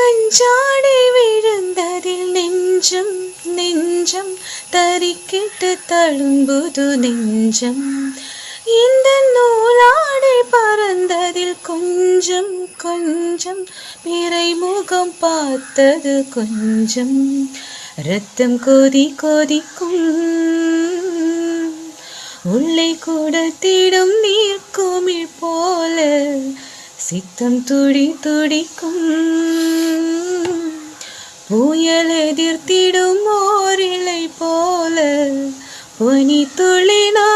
மஞ்சாடி விழுந்ததில் நெஞ்சம் நெஞ்சம் தரிக்கிட்டு தழும்புது நெஞ்சம். இந்த நூலாடை பறந்ததில் கொஞ்சம் கொஞ்சம் பிறை முகம் பார்த்தது கொஞ்சம். ரத்தம் கொதி கொதிக்கும் உள்ளே கூட திடும் நீர்க்குமிழ் போல சித்தம் துடி துடிக்கும். புயல் எதிர்த்திடும் ஓரிலை போல பனி துளினா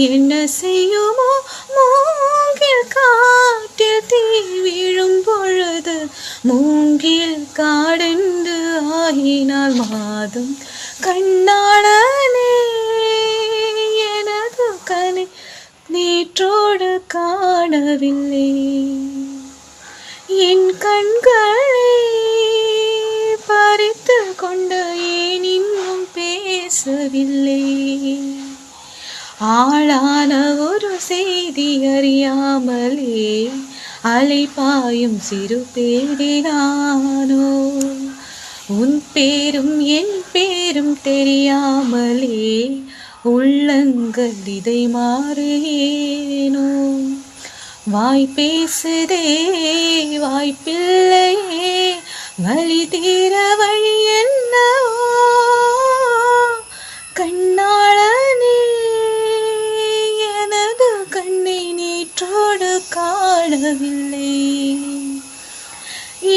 என்ன செய்யுமோ. மூங்கில் காட்டில் தீ விழும் பொழுது மூங்கில் காடென்று ஆகினால் மாதும். கண்ணாளனே எனது கனை நேற்றோடு காணவில்லை. என் கண்களை பறித்து கொண்ட ஏன் இன்னும் பேசவில்லை. ஆளான ஒரு செய்தி அறியாமலே அலைபாயும் சிறு பேரினானோ. உன் பேரும் என் பேரும் தெரியாமலே உள்ளங்கள் இதை மாறுகேனோ. வாய் பேசுதே வாய்ப்பில்லையே வழி தீர வழி என்னவோ. கண்ணாளனே எனது கண்ணை நேற்றோடு காணவில்லை.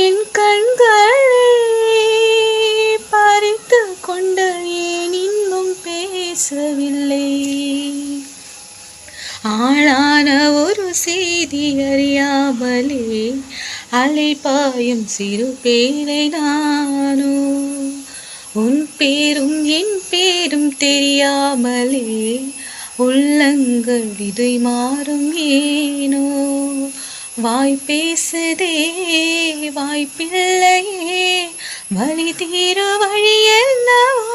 என் கண்களை பறித்து கொண்ட ஏன் இன்னும் பேசவில்லை. ஆளான ஒரு செய்தி அறியாமலே அலைபாயும் சிறு பேரை நானோ. உன் பேரும் என் பேரும் தெரியாமலே உள்ளங்கள் இதை மாறும் ஏனோ. வாய் பேசுதே வாய்ப்பில்லையே வழி தீர வழி என்னவோ.